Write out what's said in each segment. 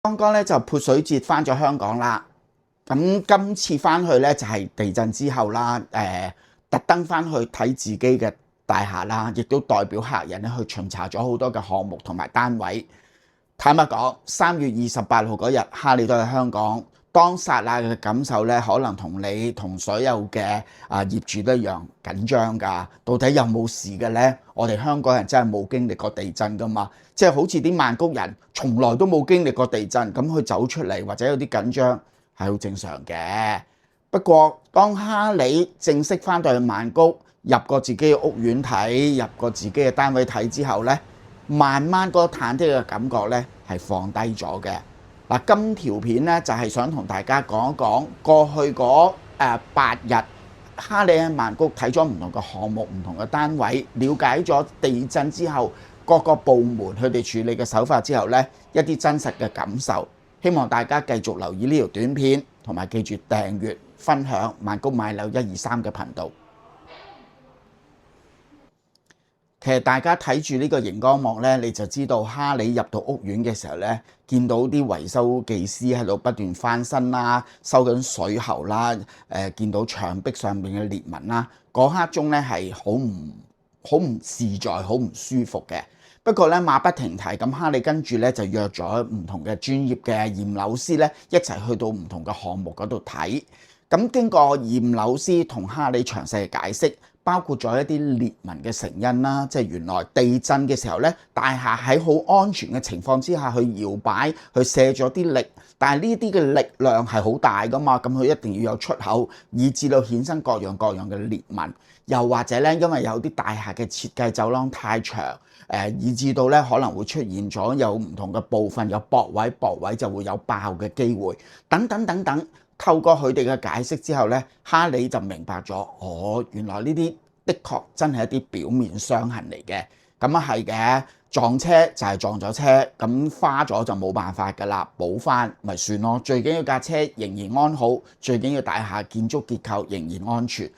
剛剛咧就潑水節翻咗香港啦，咁今次翻去咧就係地震之後啦，特登翻去睇自己嘅大廈啦，亦都代表客人咧去巡查咗好多嘅項目同埋單位。坦白講，3月28號嗰日，哈利都喺香港，當剎那嘅感受咧，可能同你同所有嘅業主都一樣緊張㗎。到底有冇事嘅咧？我哋香港人真係冇經歷過地震㗎嘛，即係好似啲曼谷人從來都冇經歷過地震，咁佢走出嚟或者有啲緊張係好正常嘅。不過當哈利正式翻到去曼谷，入過自己嘅屋苑睇，入過自己嘅單位睇之後咧，慢慢嗰個忐忑嘅感覺咧係放低咗嘅。嗱，今條片咧就係想同大家講一講過去嗰8日，哈利喺曼谷睇咗唔同嘅項目、唔同嘅單位，了解咗地震之後各個部門佢哋處理嘅手法之後咧，一啲真實嘅感受。希望大家繼續留意呢條短片，同埋記住訂閱、分享曼谷買樓123嘅頻道。其實大家睇住呢個熒光幕咧，你就知道哈利入到屋苑嘅時候咧，見到啲維修技師喺度不斷翻新啦，收緊水喉啦，見到牆壁上面嘅裂紋啦，嗰刻鐘咧係好唔自在、好唔舒服嘅。不過咧馬不停蹄咁，哈利跟住咧就約咗唔同嘅專業嘅驗樓師咧一齊去到唔同嘅項目嗰度睇。咁經過驗樓師同哈利詳細嘅解釋，包括咗一啲裂紋嘅成因啦，即係原來地震嘅時候咧，大廈喺好安全嘅情況之下去搖擺，去卸咗啲力，但係呢啲嘅力量係好大噶嘛，咁佢一定要有出口，以至到衍生各樣嘅裂紋。又或者咧，因為有啲大廈嘅設計走廊太長，以至到咧可能會出現咗有唔同嘅部分有駁位就會有爆嘅機會，等等。透過佢哋嘅解釋之後咧，哈利就明白咗，原來呢啲的確真係一啲表面傷痕嚟嘅。咁啊係嘅，撞車就係撞咗車，咁花咗就冇辦法㗎啦，補翻咪算咯。最緊要架車仍然安好，最緊要大廈建築結構仍然安全。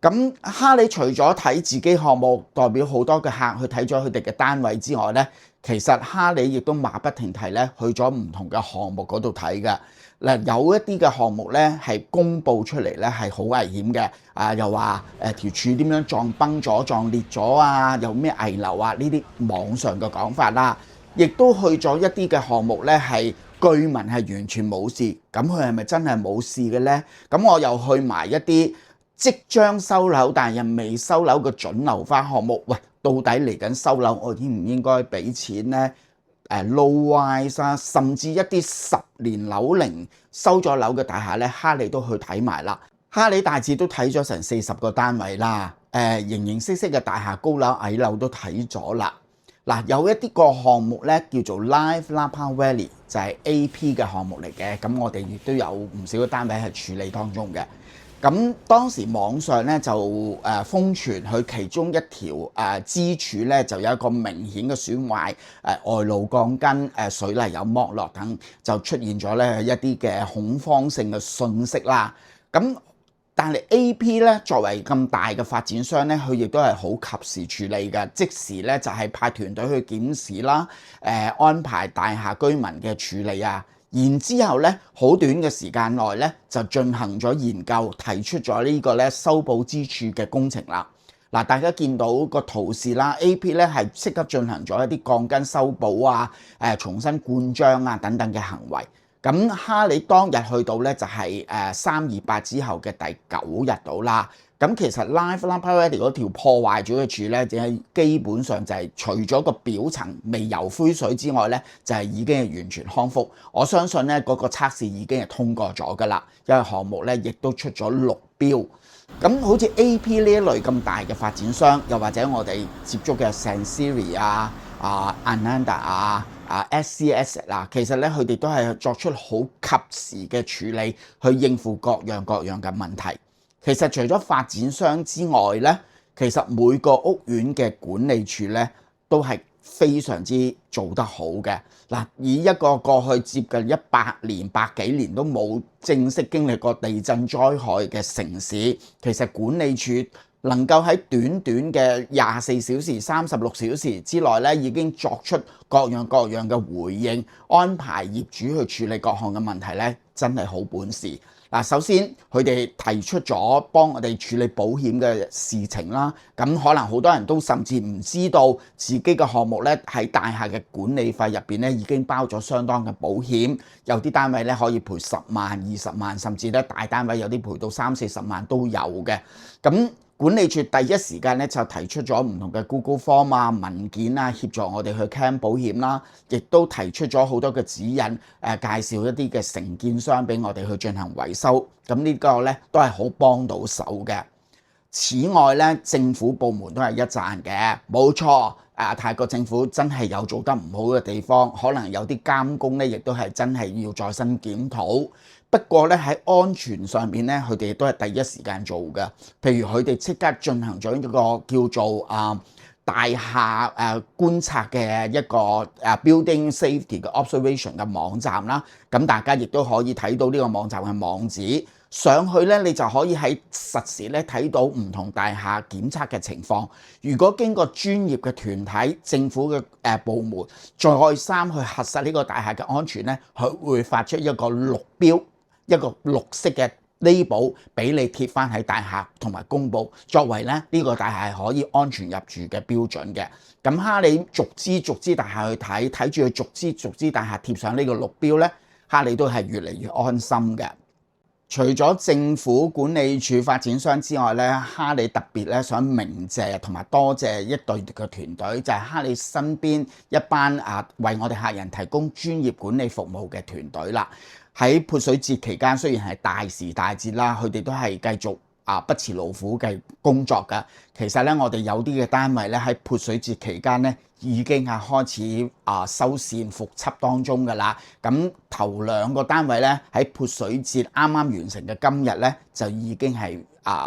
咁哈利除咗睇自己項目，代表好多嘅客去睇咗佢哋嘅單位之外咧，其實哈利亦都馬不停蹄咧去咗唔同嘅項目嗰度睇嘅。嗱，有一啲嘅項目咧係公佈出嚟咧係好危險嘅，又話條柱點樣撞崩咗、撞裂咗啊，有咩危樓啊，呢啲網上嘅講法啦，亦都去咗一啲嘅項目咧係據聞係完全冇事，咁佢係咪真係冇事嘅咧？咁我又去埋一啲即將收樓但係又未收樓嘅準樓花項目，喂，到底嚟緊收樓我應唔應該俾錢咧？low rise 啊，甚至一啲10年樓齡收咗樓嘅大廈咧，哈利都去睇埋啦。哈利大致都睇咗成40個單位啦，形形色色嘅大廈、高樓、矮樓都睇咗啦。嗱，有一啲個項目咧叫做 Live Lapa Valley， 就係 AP 嘅項目嚟嘅，咁我哋亦都有唔少嘅單位係處理當中嘅。咁當時網上咧就瘋傳佢其中一條支柱咧就有一個明顯嘅損壞，外露鋼筋、水泥有剝落等，就出現咗咧一啲嘅恐慌性嘅訊息啦。咁但係 AP 咧作為咁大嘅發展商咧，佢亦都係好及時處理嘅，即時咧就係派團隊去檢視啦，安排大廈居民嘅處理啊。然之後咧，好短嘅時間內咧，就進行咗研究，提出咗呢個咧修補支柱嘅工程啦。嗱，大家見到個圖示啦 ，AP 咧係即刻進行咗一啲鋼筋修補啊、重新灌漿啊等等嘅行為。咁哈利當日去到咧就係328之後嘅第9日到啦。咁其實 Live Lapa Valley 嗰條破壞咗嘅柱咧，就係基本上就係除咗個表層未油灰水之外咧，就係已經係完全康復。我相信咧嗰個測試已經係通過咗㗎啦，因為項目咧亦都出咗綠標。咁好似 AP 呢一類咁大嘅發展商，又或者我哋接觸嘅 Sansiri Ananda SCS 其實咧佢哋都係作出好及時嘅處理，去應付各樣嘅問題。其實除咗發展商之外咧，其實每個屋苑嘅管理處咧都係非常之做得好嘅。嗱，以一個過去接近100年、百幾年都冇正式經歷過地震災害嘅城市，其實管理處能夠喺短短嘅24小時、36小時之內咧，已經作出各樣嘅回應，安排業主去處理各項嘅問題咧，真係好本事。嗱，首先佢哋提出咗幫我哋處理保險嘅事情啦，咁可能好多人都甚至唔知道自己嘅項目咧喺大廈嘅管理費入邊咧已經包咗相當嘅保險，有啲單位咧可以賠10萬、20萬，甚至咧大單位有啲賠到30-40萬都有嘅。咁管理處第一時間咧就提出咗唔同嘅 Google Form 啊、文件啊，協助我哋去 claim 保險啦，亦都提出咗好多嘅指引，介紹一啲嘅承建商俾我哋去進行維修。咁呢個咧都係好幫到手嘅。此外咧，政府部門都係一讚嘅，冇錯。泰國政府真係有做得唔好嘅地方，可能有啲監工咧，亦都係真係要再新檢討。不過咧喺安全上面咧，佢哋都係第一時間做嘅。譬如佢哋即刻進行咗一個叫做大廈觀察嘅一個building safety 嘅 observation 嘅網站啦。咁大家亦都可以睇到呢個網站嘅網址。上去咧，你就可以喺實時咧睇到唔同大廈檢測嘅情況。如果經過專業嘅團體、政府嘅部門再三去核實呢個大廈嘅安全咧，佢會發出一個綠標，一個綠色嘅 label 俾你貼翻喺大廈同埋公佈，作為咧呢個大廈可以安全入住嘅標準嘅。咁哈利逐支大廈去睇住佢逐支大廈貼上呢個綠標咧，哈利都係越嚟越安心嘅。除咗政府管理處發展商之外咧，哈利特別咧想鳴謝同埋多謝一隊嘅團隊，就係哈利身邊一班為我哋客人提供專業管理服務嘅團隊啦。喺潑水節期間，雖然係大時大節啦，佢哋都係繼續不辭勞苦嘅工作㗎。其實咧，我哋有啲嘅單位咧喺潑水節期間咧，已經係開始修繕復葺當中㗎啦。咁頭2個單位咧喺潑水節啱啱完成嘅今日咧，就已經係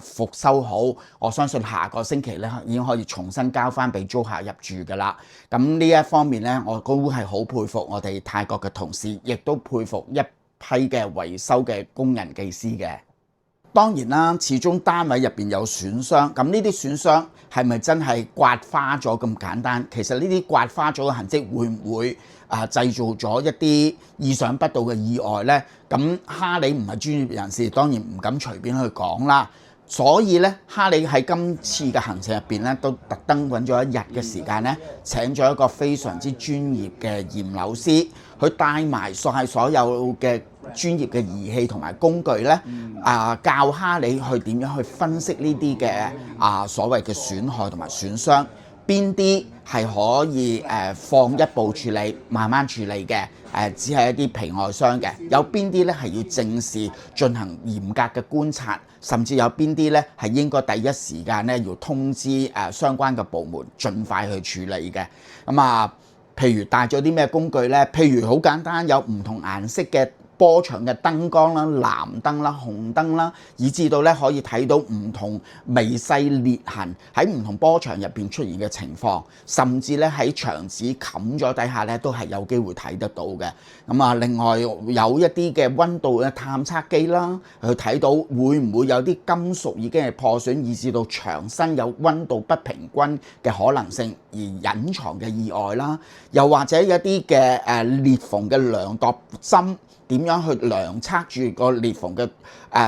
復修好。我相信下個星期咧已經可以重新交翻俾租客入住㗎啦。咁呢一方面咧，我都係好佩服我哋泰國嘅同事，亦都佩服一批嘅維修嘅工人技師嘅。當然啦，始終單位入邊有損傷，咁呢啲損傷係咪真係刮花咗咁簡單？其實呢啲刮花咗嘅痕跡會唔會製造咗一啲意想不到嘅意外呢？咁哈利唔係專業人士，當然唔敢隨便去講啦。所以咧，哈利喺今次嘅行程入邊咧，都特登揾咗一日嘅時間咧，請咗一個非常之專業嘅驗樓師，佢帶埋所有嘅專業嘅儀器同埋工具咧，教哈利去點樣去分析呢啲嘅所謂嘅損害同埋損傷，邊啲係可以放一步處理，慢慢處理嘅，只係一啲皮外傷嘅，有邊啲咧係要正視進行嚴格嘅觀察，甚至有邊啲咧係應該第一時間咧要通知相關嘅部門，盡快去處理嘅。咁譬如帶咗啲咩工具咧？譬如好簡單，有唔同顏色嘅波長嘅燈光啦、藍燈啦、紅燈啦，以至到咧可以睇到唔同微細裂痕喺唔同波長入邊出現嘅情況，甚至咧喺牆紙冚咗底下咧都係有機會睇得到嘅。另外有一啲嘅溫度嘅探測機啦，去睇到會唔會有啲金屬已經係破損，以至到牆身有溫度不平均嘅可能性而隱藏嘅意外啦，又或者一啲嘅裂縫嘅量度針。點樣去量測住個裂縫嘅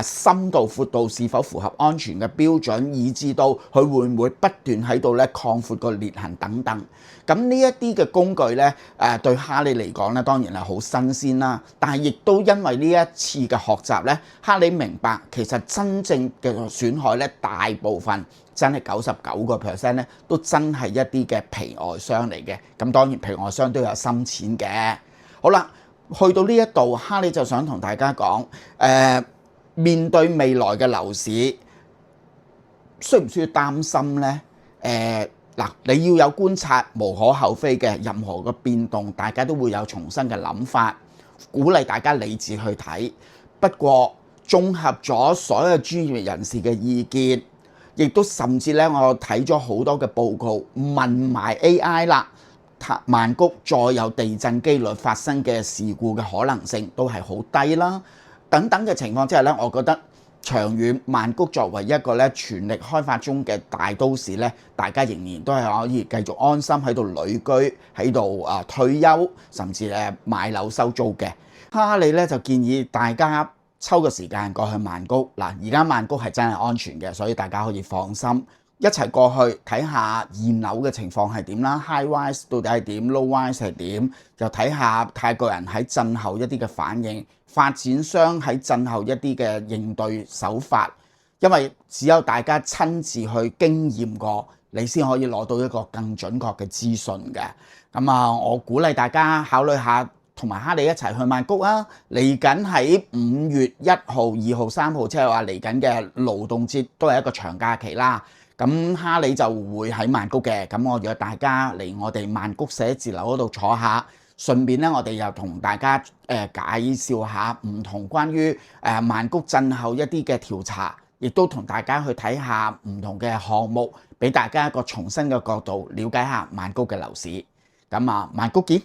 深度、闊度是否符合安全嘅標準，以至到佢會唔會不斷喺度咧擴闊個裂痕等等。咁呢一啲嘅工具咧，對哈利嚟講咧，當然係好新鮮啦。但係亦都因為呢一次嘅學習咧，哈利明白其實真正嘅損害咧，大部分真係99% 咧，都真係一啲嘅皮外傷嚟嘅。咁當然皮外傷都有深淺嘅。好啦。去到呢一度，哈利就想同大家講，面對未來嘅樓市，需唔需要擔心呢？你要有觀察，無可厚非嘅。任何嘅變動，大家都會有重新嘅諗法，鼓勵大家理智去睇。不過，綜合咗所有專業人士嘅意見，亦都甚至咧，我睇咗好多嘅報告，問埋 AI 啦。曼谷再有地震機率發生嘅事故嘅可能性都係好低啦，等等嘅情況之下咧，我覺得長遠曼谷作為一個咧全力開發中嘅大都市咧，大家仍然都係可以繼續安心喺度旅居，喺度退休，甚至買樓收租嘅。哈利咧就建議大家抽個時間過去曼谷嗱，而家曼谷係真係安全嘅，所以大家可以放心。一齊過去睇下現樓嘅情況係點啦 ，high rise 到底係點 ，low rise 係點，就睇下泰國人喺震後一啲嘅反應，發展商喺震後一啲嘅應對手法，因為只有大家親自去經驗過，你先可以攞到一個更準確嘅資訊嘅。咁我鼓勵大家考慮下，同埋哈利一齊去曼谷啊！嚟緊喺5月1號、2號、3號，即係話嚟緊嘅勞動節都係一個長假期啦。咁哈利就會喺曼谷嘅，咁我約大家嚟我哋曼谷寫字樓嗰度坐下，順便咧我哋又同大家介紹下唔同關於曼谷震後一啲嘅調查，亦都同大家去睇下唔同嘅項目，俾大家一個重新嘅角度了解下曼谷嘅樓市。咁曼谷見。